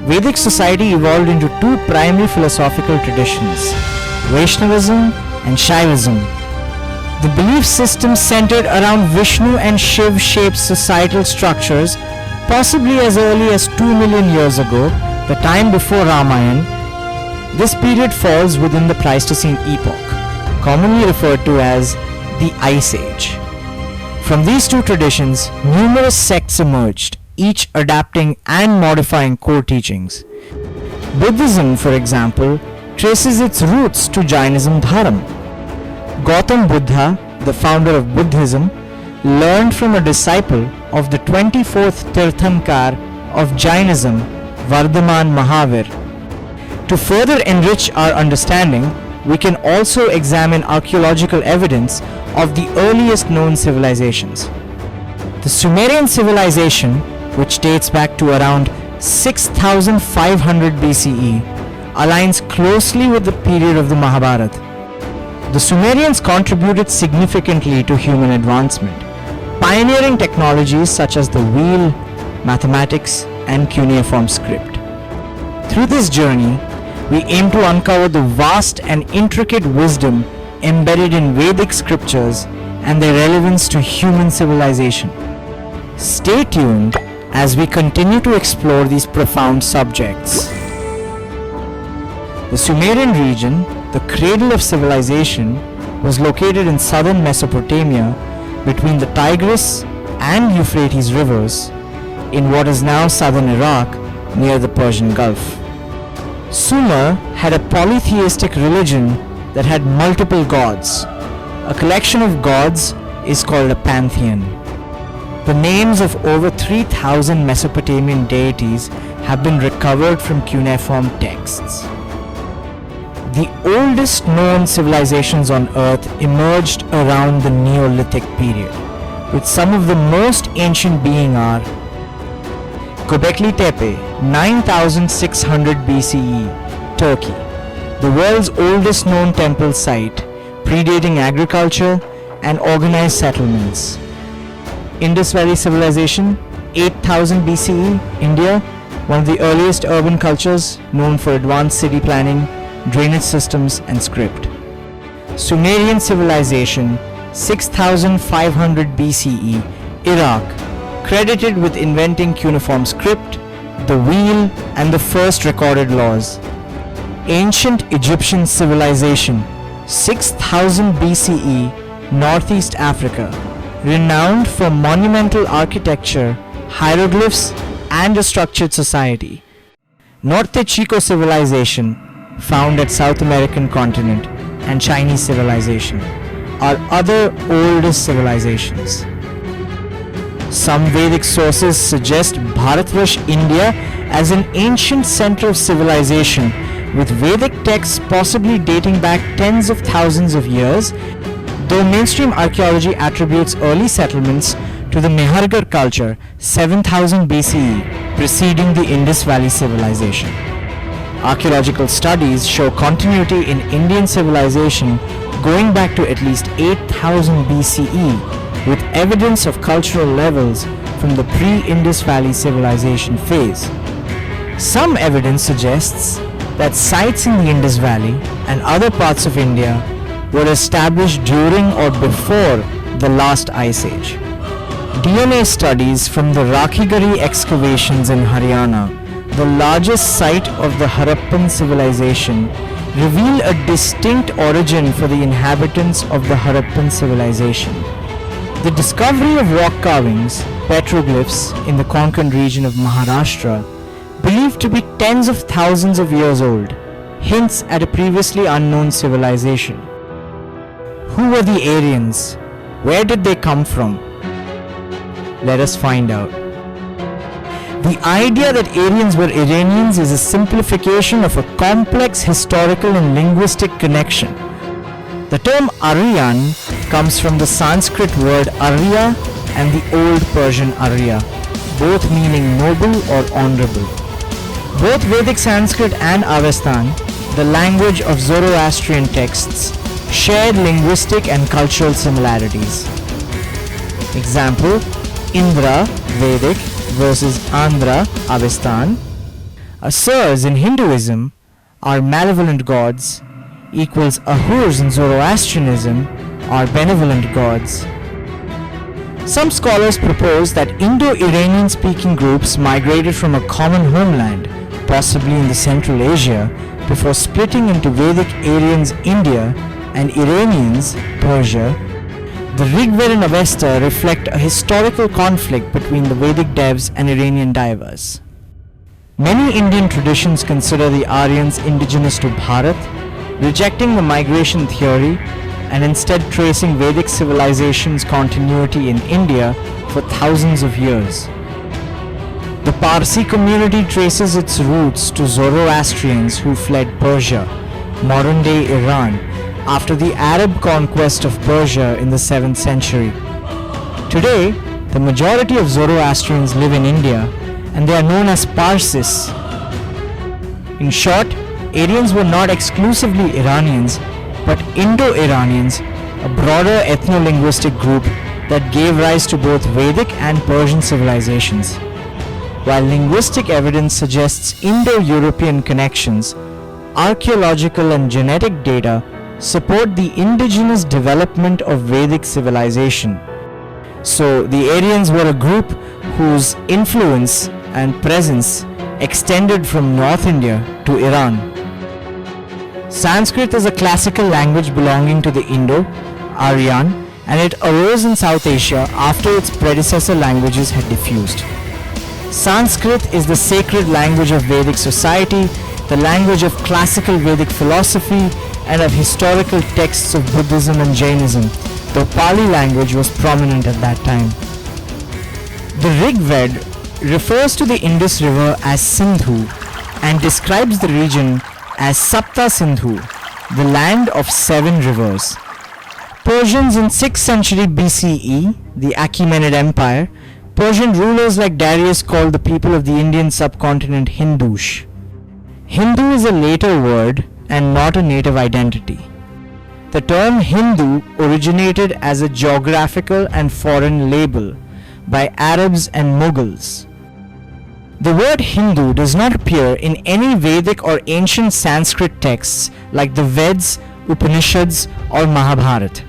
Vedic society evolved into two primary philosophical traditions, Vaishnavism and Shaivism. The belief system centered around Vishnu and Shiv-shaped societal structures, possibly as early as 2 million years ago, the time before Ramayana. This period falls within the Pleistocene epoch, commonly referred to as the Ice Age. From these two traditions, numerous sects emerged, each adapting and modifying core teachings. Buddhism, for example, traces its roots to Jainism Dharam. Gautam Buddha, the founder of Buddhism, learned from a disciple of the 24th Tirthankar of Jainism, Vardhaman Mahavir. To further enrich our understanding, we can also examine archaeological evidence of the earliest known civilizations. The Sumerian civilization, which dates back to around 6500 BCE, aligns closely with the period of the Mahabharata. The Sumerians contributed significantly to human advancement, pioneering technologies such as the wheel, mathematics, and cuneiform script. Through this journey, we aim to uncover the vast and intricate wisdom embedded in Vedic scriptures and their relevance to human civilization. Stay tuned as we continue to explore these profound subjects. The Sumerian region, the cradle of civilization, was located in southern Mesopotamia between the Tigris and Euphrates rivers in what is now southern Iraq near the Persian Gulf. Sumer had a polytheistic religion that had multiple gods. A collection of gods is called a pantheon. The names of over 3,000 Mesopotamian deities have been recovered from cuneiform texts. The oldest known civilizations on Earth emerged around the Neolithic period, with some of the most ancient being are Göbekli Tepe, 9600 BCE, Turkey, the world's oldest known temple site, predating agriculture and organized settlements. Indus Valley Civilization, 8000 BCE, India, one of the earliest urban cultures known for advanced city planning, drainage systems, and script. Sumerian Civilization, 6500 BCE, Iraq, credited with inventing cuneiform script, the wheel, and the first recorded laws. Ancient Egyptian Civilization, 6000 BCE, Northeast Africa, renowned for monumental architecture, hieroglyphs, and a structured society. Norte Chico Civilization, found at South American continent, and Chinese civilization are other oldest civilizations. Some Vedic sources suggest Bharatvarsh, India as an ancient center of civilization, with Vedic texts possibly dating back tens of thousands of years, though mainstream archaeology attributes early settlements to the Mehrgarh culture 7000 BCE, preceding the Indus Valley Civilization. Archaeological studies show continuity in Indian civilization going back to at least 8000 BCE, with evidence of cultural levels from the pre-Indus Valley Civilization phase. Some evidence suggests that sites in the Indus Valley and other parts of India were established during or before the last ice age. DNA studies from the Rakhigari excavations in Haryana, the largest site of the Harappan civilization, reveal a distinct origin for the inhabitants of the Harappan civilization. The discovery of rock carvings, petroglyphs, in the Konkan region of Maharashtra, believed to be tens of thousands of years old, hints at a previously unknown civilization. Who were the Aryans? Where did they come from? Let us find out. The idea that Aryans were Iranians is a simplification of a complex historical and linguistic connection. The term Aryan comes from the Sanskrit word Arya and the Old Persian Arya, both meaning noble or honorable. Both Vedic Sanskrit and Avestan, the language of Zoroastrian texts, shared linguistic and cultural similarities. Example, Indra, Vedic, versus Andhra, Avestan. Asurs in Hinduism are malevolent gods, equals Ahurs in Zoroastrianism are benevolent gods. Some scholars propose that Indo-Iranian speaking groups migrated from a common homeland, possibly in the Central Asia, before splitting into Vedic Aryans India and Iranians Persia. The Rig Veda and Avesta reflect a historical conflict between the Vedic devs and Iranian divas. Many Indian traditions consider the Aryans indigenous to Bharat, rejecting the migration theory and instead tracing Vedic civilization's continuity in India for thousands of years. The Parsi community traces its roots to Zoroastrians who fled Persia, modern-day Iran, after the Arab conquest of Persia in the 7th century. Today, the majority of Zoroastrians live in India, and they are known as Parsis. In short, Aryans were not exclusively Iranians, but Indo-Iranians, a broader ethno-linguistic group that gave rise to both Vedic and Persian civilizations. While linguistic evidence suggests Indo-European connections, archaeological and genetic data support the indigenous development of Vedic civilization. So the Aryans were a group whose influence and presence extended from North India to Iran. Sanskrit is a classical language belonging to the Indo-Aryan, and it arose in South Asia after its predecessor languages had diffused. Sanskrit is the sacred language of Vedic society, the language of classical Vedic philosophy, and of historical texts of Buddhism and Jainism, though Pali language was prominent at that time. The Rig Veda refers to the Indus River as Sindhu and describes the region as Sapta Sindhu, the land of 7 rivers. Persians in 6th century BCE, the Achaemenid Empire, Persian rulers like Darius called the people of the Indian subcontinent Hindush. Hindu is a later word and not a native identity. The term Hindu originated as a geographical and foreign label by Arabs and Mughals. The word Hindu does not appear in any Vedic or ancient Sanskrit texts like the Vedas, Upanishads, or Mahabharata.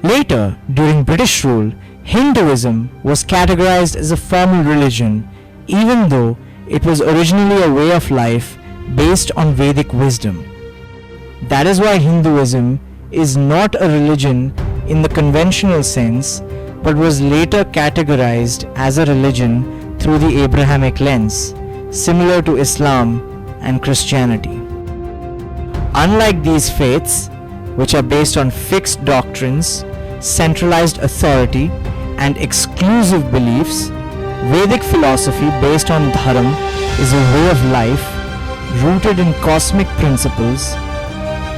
Later, during British rule, Hinduism was categorized as a formal religion, even though it was originally a way of life based on Vedic wisdom. That is why Hinduism is not a religion in the conventional sense, but was later categorized as a religion through the Abrahamic lens, similar to Islam and Christianity. Unlike these faiths, which are based on fixed doctrines, centralized authority, and exclusive beliefs, Vedic philosophy based on Dharam is a way of life rooted in cosmic principles,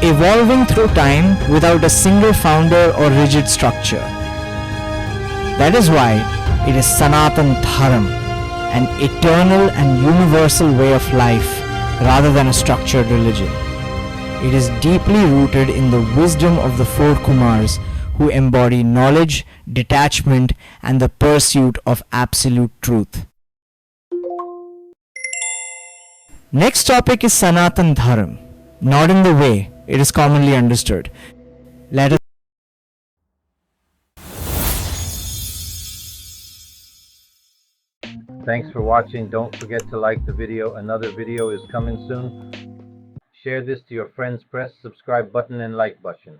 evolving through time without a single founder or rigid structure. That is why it is Sanatan Dharma, an eternal and universal way of life rather than a structured religion. It is deeply rooted in the wisdom of the 4 Kumars who embody knowledge, detachment, and the pursuit of absolute truth. Next topic is Sanatan Dharma, not in the way it is commonly understood. Let us Thanks for watching. Don't forget to like the video. Another video is coming soon. Share this to your friends. Press subscribe button and like button.